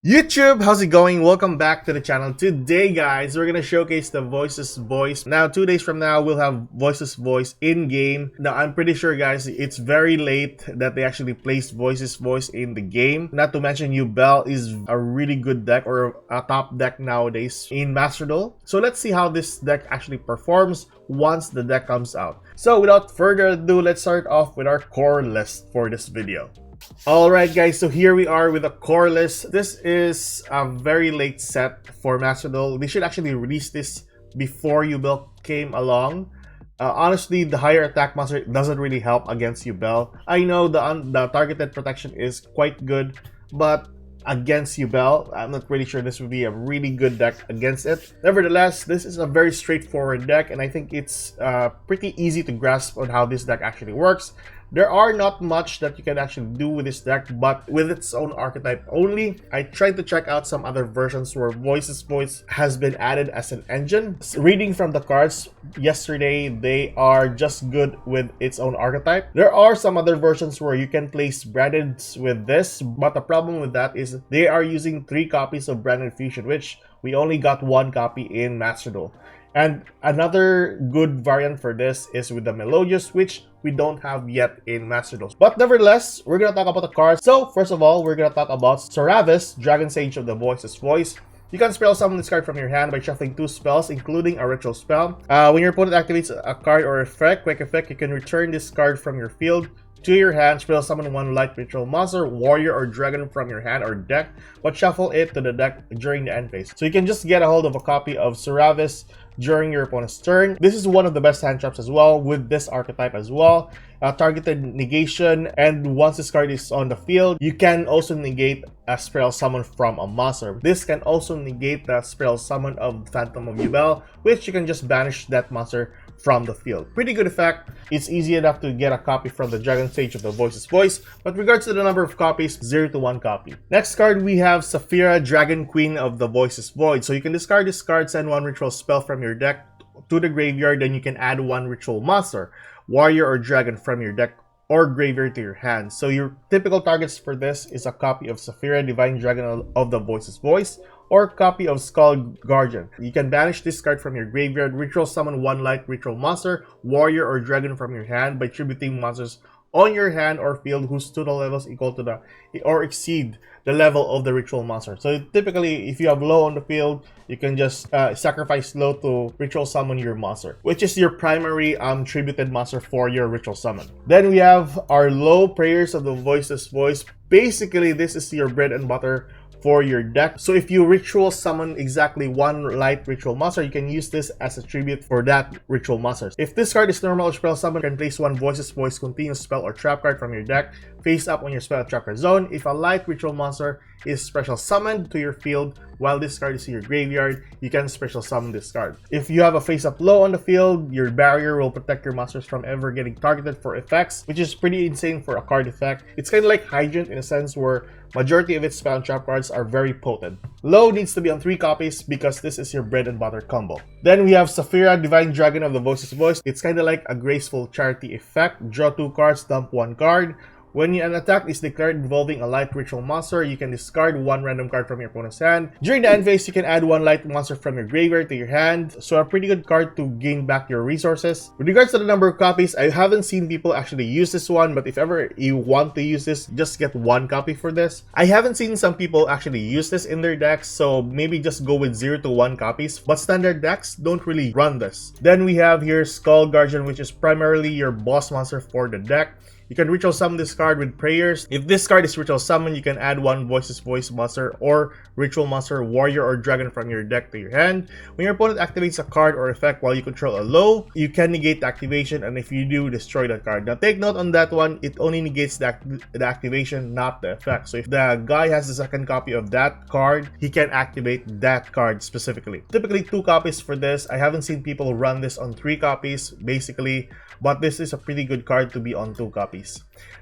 YouTube, how's it going? Welcome back to the channel. Today, guys, we're gonna showcase the Voiceless Voice. Now, 2 days from now, we'll have Voiceless Voice in-game. Now, I'm pretty sure, guys, it's very late that they actually placed Voiceless Voice in the game. Not to mention, WILL is a really good deck, or a top deck nowadays in Master Duel. So let's see how this deck actually performs once the deck comes out. So without further ado, let's start off with our core list for this video. Alright guys, so here we are with a core list. This is a very late set for Master Duel. They should actually release this before WILL came along. Honestly, the higher attack monster doesn't really help against WILL. I know the targeted protection is quite good, but against WILL, I'm not really sure this would be a really good deck against it. Nevertheless, this is a very straightforward deck, and I think it's pretty easy to grasp on how this deck actually works. There are not much that you can actually do with this deck, but with its own archetype only. I tried to check out some other versions where Voiceless Voice has been added as an engine. Reading from the cards yesterday, they are just good with its own archetype. There are some other versions where you can place branded with this, but the problem with that is they are using 3 copies of branded fusion, which we only got 1 copy in Master Duel. And another good variant for this is with the Melodious, which we don't have yet in Master Duel. But nevertheless, we're gonna talk about the cards. So first of all, we're gonna talk about Saravis, Dragon Sage of the Voiceless Voice. You can spell summon this card from your hand by shuffling 2 spells, including a ritual spell. When your opponent activates a card or quick effect, you can return this card from your field to your hand, spell summon 1 light ritual monster, warrior, or dragon from your hand or deck, but shuffle it to the deck during the end phase. So you can just get a hold of a copy of Saravis during your opponent's turn. This is one of the best hand traps as well with this archetype as well. Targeted negation, and once this card is on the field, you can also negate a spell summon from a monster. This can also negate the spell summon of Phantom of WILL, which you can just banish that monster from the field. Pretty good effect. It's easy enough to get a copy from the Dragon Sage of the Voiceless Voice, but regards to the number of copies, 0 to 1 copy. Next card, we have Saphira, Dragon Queen of the Voiceless Void. So you can discard this card, send 1 ritual spell from your deck to the graveyard, then you can add 1 ritual monster, warrior or dragon from your deck or graveyard to your hand. So your typical targets for this is a copy of Saphira, Divine Dragon of the Voiceless Voice, or copy of Skull Guardian. You can banish this card from your graveyard, ritual summon 1 light ritual monster, warrior or dragon from your hand by tributing monsters on your hand or field whose total levels equal to the or exceed the level of the ritual monster. So typically, if you have low on the field, you can just sacrifice low to ritual summon your monster, which is your primary tributed monster for your ritual summon. Then we have our low prayers of the Voiceless Voice. Basically, this is your bread and butter for your deck. So if you ritual summon exactly 1 light ritual monster, you can use this as a tribute for that ritual monster. If this card is normal or spell summon, you can place 1 Voiceless Voice continuous spell or trap card from your deck face up on your spell trap card zone. If a light ritual monster is special summoned to your field while this card is in your graveyard, you can special summon this card. If you have a face up low on the field, your barrier will protect your monsters from ever getting targeted for effects, which is pretty insane for a card effect. It's kind of like Hydrant in a sense where majority of its spell and trap cards are very potent. Low needs to be on 3 copies because this is your bread and butter combo. Then we have Saphira, Divine Dragon of the Voiceless Voice. It's kind of like a graceful charity effect. Draw 2 cards, dump 1 card. When an attack is declared involving a light ritual monster, you can discard 1 random card from your opponent's hand. During the end phase, you can add 1 light monster from your graveyard to your hand. So a pretty good card to gain back your resources. With regards to the number of copies, I haven't seen people actually use this one, but if ever you want to use this, just get 1 copy for this. I haven't seen some people actually use this in their decks, so maybe just go with 0 to 1 copies, but standard decks don't really run this. Then we have here Skull Guardian, which is primarily your boss monster for the deck. You can ritual summon this card with prayers. If this card is ritual summon, you can add 1 Voiceless Voice monster or ritual monster, warrior or dragon from your deck to your hand. When your opponent activates a card or effect while you control a low, you can negate the activation, and if you do, destroy the card. Now take note on that one, it only negates the activation, not the effect. So if the guy has the second copy of that card, he can activate that card specifically. Typically 2 copies for this. I haven't seen people run this on 3 copies basically, but this is a pretty good card to be on 2 copies.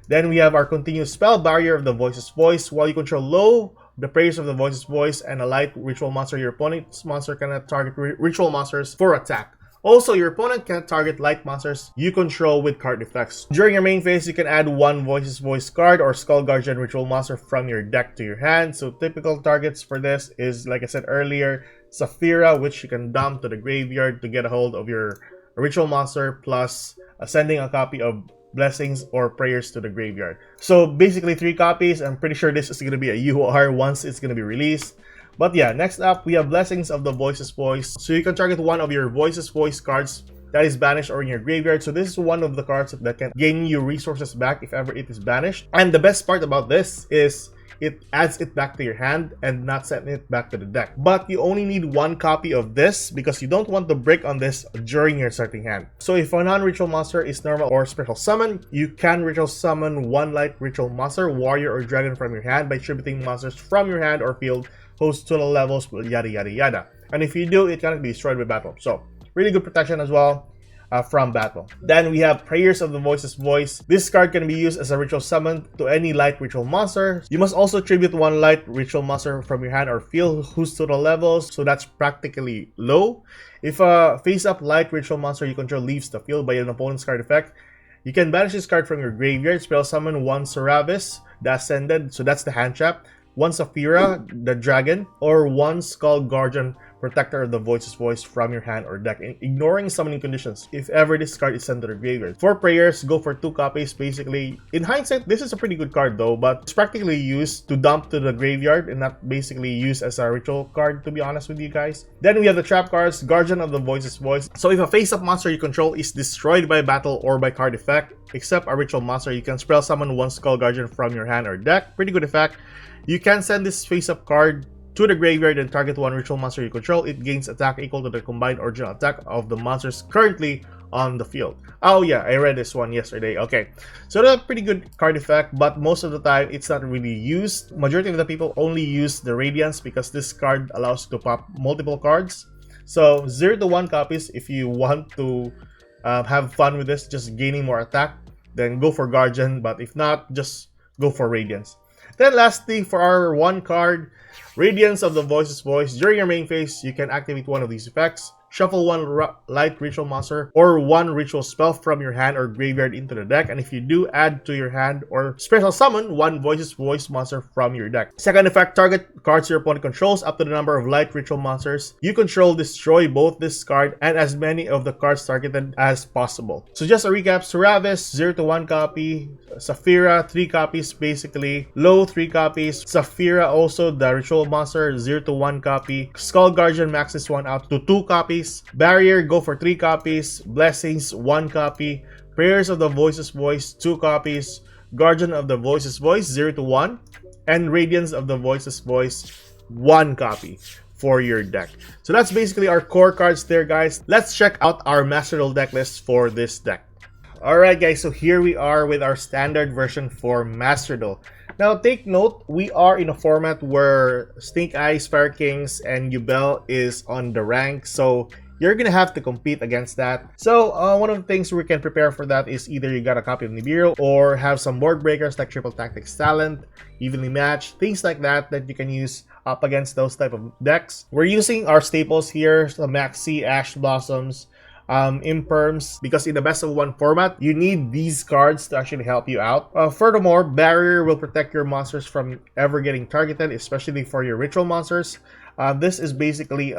Then we have our continuous spell, Barrier of the Voiceless Voice. While you control low, the prayers of the Voiceless Voice, and a light ritual monster, your opponent's monster cannot target ritual monsters for attack Also, your opponent can't target light monsters you control with card effects. During your main phase, you can add one Voiceless Voice card or Skull Guardian Ritual Monster from your deck to your hand. So typical targets for this is, like I said earlier, Saphira, which you can dump to the graveyard to get a hold of your Ritual Monster, plus sending a copy of Blessings or Prayers to the graveyard. So basically 3 copies. I'm pretty sure this is going to be a UR once it's going to be released. But yeah, next up, we have Blessings of the Voiceless Voice. So you can target one of your Voiceless Voice cards that is banished or in your graveyard. So this is one of the cards that can gain you resources back if ever it is banished. And the best part about this is it adds it back to your hand and not sending it back to the deck. But you only need 1 copy of this because you don't want to break on this during your starting hand. So if a non-ritual monster is normal or special summon, you can ritual summon 1 light ritual monster, warrior, or dragon from your hand by tributing monsters from your hand or field, host total levels, yada yada yada. And if you do, it cannot be destroyed by battle. So really good protection as well from battle. Then we have Prayers of the Voiceless Voice. This card can be used as a ritual summon to any light ritual monster. You must also tribute 1 light ritual monster from your hand or field whose total levels, so that's practically low. If a face-up light ritual monster you control leaves the field by an opponent's card effect, you can banish this card from your graveyard, spell summon 1 Seravis, the Ascended, so that's the hand trap, 1 Saphira, the dragon, or 1 Skull Guardian, Protector of the Voiceless Voice from your hand or deck, ignoring summoning conditions if ever this card is sent to the graveyard. For Prayers, go for 2 copies basically. In hindsight, this is a pretty good card though, but it's practically used to dump to the graveyard and not basically used as a ritual card, to be honest with you guys. Then we have the trap cards, Guardian of the Voiceless Voice. So if a face-up monster you control is destroyed by battle or by card effect, except a ritual monster, you can spell summon 1 Skull Guardian from your hand or deck. Pretty good effect. You can send this face-up card to the graveyard and target 1 ritual monster you control. It gains attack equal to the combined original attack of the monsters currently on the field. Oh yeah, I read this one yesterday. Okay, so that's a pretty good card effect, but most of the time it's not really used. Majority of the people only use the Radiance because this card allows you to pop multiple cards. So 0 to 1 copies if you want to have fun with this, just gaining more attack, then go for Guardian, but if not, just go for Radiance. Then lastly, for our 1 card, Radiance of the Voiceless Voice. During your main phase, you can activate one of these effects. Shuffle 1 light ritual monster or 1 ritual spell from your hand or graveyard into the deck, and if you do, add to your hand or special summon 1 Voiceless Voice monster from your deck. Second effect, target cards your opponent controls up to the number of light ritual monsters you control. Destroy both this card and as many of the cards targeted as possible. So just a recap, Seravis 0 to 1 copy, Saphira 3 copies basically, Low 3 copies, Saphira also the ritual monster 0 to 1 copy, Skull Guardian maxes 1 out to 2 copies, Barrier go for 3 copies, Blessings 1 copy, Prayers of the Voiceless Voice 2 copies, Guardian of the Voiceless Voice 0 to 1, and Radiance of the Voiceless Voice 1 copy for your deck. So that's basically our core cards there, guys. Let's check out our Master Duel deck list for this deck. Alright guys, so here we are with our standard version for Master Duel. Now take note, we are in a format where Snake Eyes, Fire Kings, and Yubel is on the rank, so you're gonna have to compete against that. So one of the things we can prepare for that is either you got a copy of Nibiru or have some board breakers like Triple Tactics Talent, Evenly Matched, things like that that you can use up against those type of decks. We're using our staples here, the Maxi, Ash Blossoms, Imperms, because in the best of 1 format, you need these cards to actually help you out. Furthermore, Barrier will protect your monsters from ever getting targeted, especially for your ritual monsters. This is basically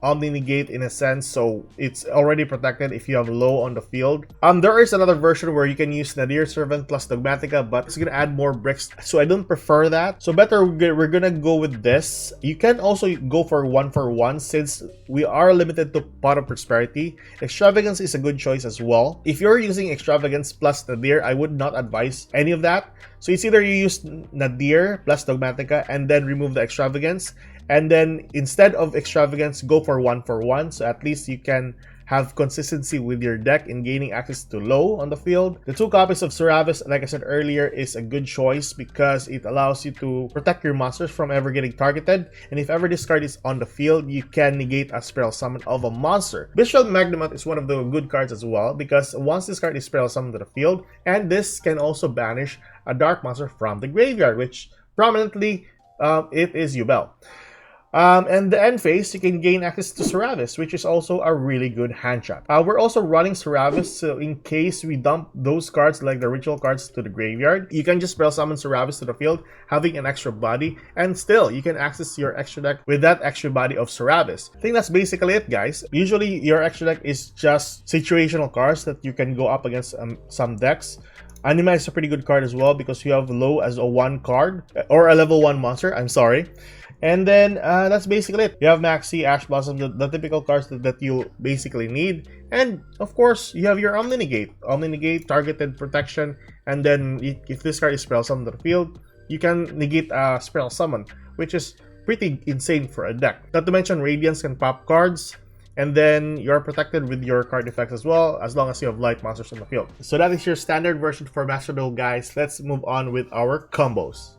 Omni-Negate in a sense, so it's already protected if you have low on the field. There is another version where you can use Nadir Servant plus Dogmatica, but it's gonna add more bricks, so I don't prefer that. So better we're gonna go with this. You can also go for 1 since we are limited to Pot of Prosperity. Extravagance is a good choice as well. If you're using Extravagance plus Nadir, I would not advise any of that. So it's either you use Nadir plus Dogmatica and then remove the Extravagance, and then instead of Extravagance, go for 1, so at least you can have consistency with your deck in gaining access to low on the field. The 2 copies of Seravis, like I said earlier, is a good choice because it allows you to protect your monsters from ever getting targeted, and if ever this card is on the field, you can negate a spell summon of a monster. Bestial Magnamut is one of the good cards as well because once this card is spell summoned to the field, and this can also banish a dark monster from the graveyard, which prominently it is Yubel. And the end phase, you can gain access to Seravis, which is also a really good hand trap. We're also running Seravis, so in case we dump those cards, like the ritual cards, to the graveyard, you can just spell summon Seravis to the field, having an extra body, and still, you can access your extra deck with that extra body of Seravis. I think that's basically it, guys. Usually, your extra deck is just situational cards that you can go up against some decks. Anima is a pretty good card as well because you have low as a 1 card, or a level 1 monster, I'm sorry. And then that's basically it. You have Maxi, Ash Blossom, the typical cards that you basically need. And of course, you have your Omni Negate. Omni Negate, targeted protection. And then if this card is spell summoned to the field, you can negate a spell summon, which is pretty insane for a deck. Not to mention, Radiance can pop cards. And then you're protected with your card effects as well, as long as you have light monsters on the field. So that is your standard version for Master Duel, guys. Let's move on with our combos.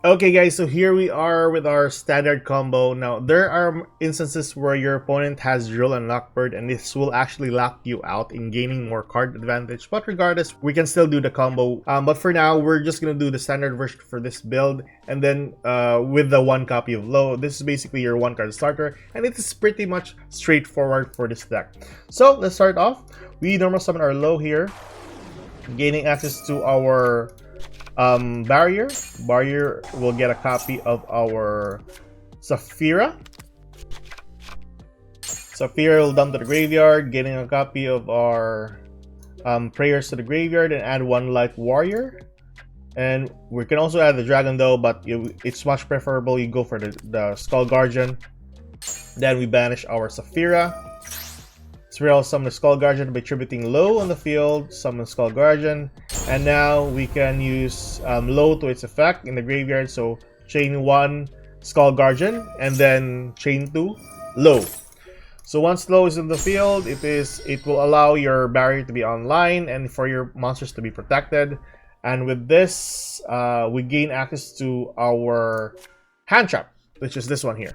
Okay guys, so here we are with our standard combo. Now, there are instances where your opponent has Drill and Lockbird, and this will actually lock you out in gaining more card advantage. But regardless, we can still do the combo. But for now, we're just gonna do the standard version for this build. And then with the 1 copy of Low, this is basically your 1 card starter. And it is pretty much straightforward for this deck. So let's start off. We normal summon our Low here, gaining access to our Barrier will get a copy of our Saphira. Saphira will dump to the graveyard, getting a copy of our Prayers to the graveyard, and add 1 Light Warrior. And we can also add the Dragon though, but it's much preferable you go for the Skull Guardian. Then we banish our Saphira. Saphira will summon the Skull Guardian by tributing Low on the field, summon Skull Guardian. And now we can use Low to its effect in the graveyard. So chain 1 Skull Guardian and then chain 2 Low. So once Low is in the field, it will allow your barrier to be online and for your monsters to be protected. And with this, we gain access to our hand trap, which is this one here.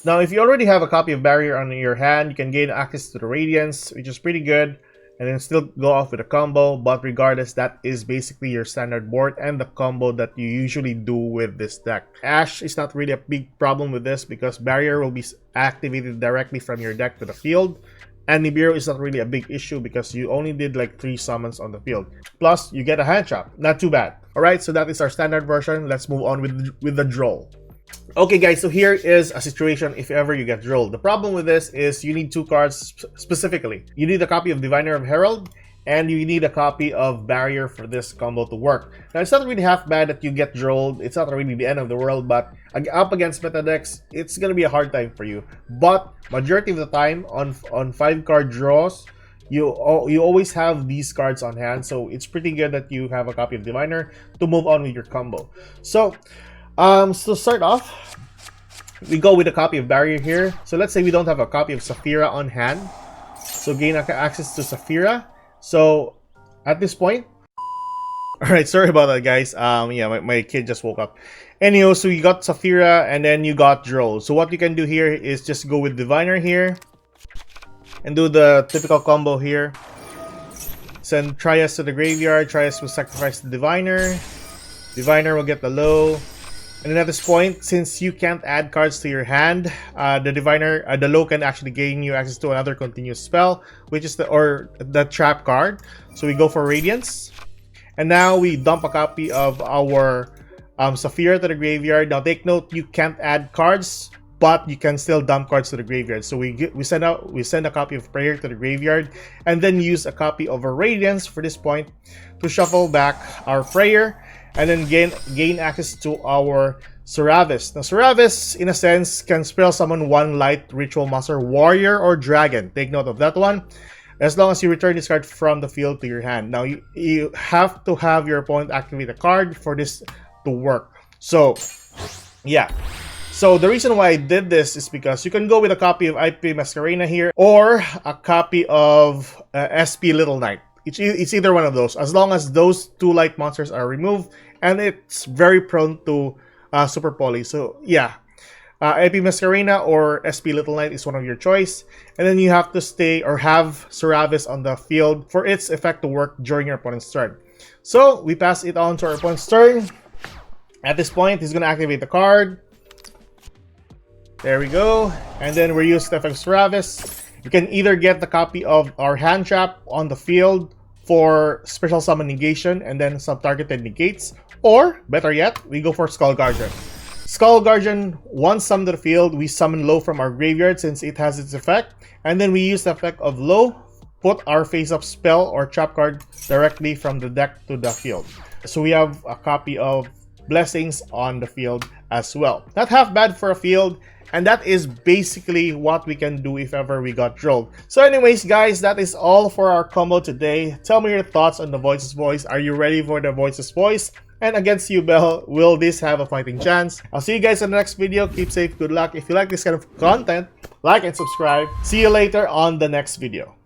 Now, if you already have a copy of Barrier on your hand, you can gain access to the Radiance, which is pretty good. And then still go off with a combo, but regardless, that is basically your standard board and the combo that you usually do with this deck. Ash is not really a big problem with this because Barrier will be activated directly from your deck to the field. And Nibiru is not really a big issue because you only did like 3 summons on the field. Plus, you get a hand trap. Not too bad. Alright, so that is our standard version. Let's move on with the Droll. Okay guys, so here is a situation if ever you get Drolled. The problem with this is you need 2 cards specifically. You need a copy of Diviner of Herald, and you need a copy of Barrier for this combo to work. Now, it's not really half bad that you get Drolled. It's not really the end of the world, but up against meta decks, it's gonna be a hard time for you. But majority of the time, on 5-card draws, you always have these cards on hand, so it's pretty good that you have a copy of Diviner to move on with your combo. So start off, we go with a copy of Barrier here. So let's say we don't have a copy of Saphira on hand. So gain access to Saphira. So at this point, alright, sorry about that guys. Yeah, my kid just woke up. Anyhow, so you got Saphira and then you got Droll. So what you can do here is just go with Diviner here and do the typical combo here. Send Trias to the graveyard. Trias will sacrifice the Diviner. Diviner will get the Low. And then at this point, since you can't add cards to your hand, the Low can actually gain you access to another continuous spell, which is the trap card. So we go for Radiance. And now we dump a copy of our Saphira to the graveyard. Now take note, you can't add cards, but you can still dump cards to the graveyard. So we send a copy of Prayer to the graveyard, and then use a copy of a Radiance for this point to shuffle back our Prayer. And then gain access to our Seravis. Now, Seravis, in a sense, can spell summon 1 light ritual monster, warrior, or dragon. Take note of that one. As long as you return this card from the field to your hand. Now, you have to have your opponent activate a card for this to work. So, yeah. So, the reason why I did this is because you can go with a copy of IP Masquerena here, or a copy of SP Little Knight. It's either one of those, as long as those 2 light monsters are removed, and it's very prone to Super Poly. So yeah, IP Masquerena or SP Little Knight is one of your choice, and then you have to stay or have Seravis on the field for its effect to work during your opponent's turn. So we pass it on to our opponent's turn. At this point, he's gonna activate the card. There we go. And then we use FX Ravis. You can either get the copy of our hand trap on the field for special summon negation and then some targeted negates, or better yet, we go for Skull Guardian. Skull Guardian, once summoned to the field, we summon low from our graveyard since it has its effect, and then we use the effect of low, put our face-up spell or trap card directly from the deck to the field. So we have a copy of Blessings on the field as well. Not half bad for a field, and that is basically what we can do if ever we got drilled. So anyways, guys, that is all for our combo today. Tell me your thoughts on the Voiceless Voice. Are you ready for the Voiceless Voice? And against you, Bell, will this have a fighting chance? I'll see you guys in the next video. Keep safe, good luck. If you like this kind of content, like and subscribe. See you later on the next video.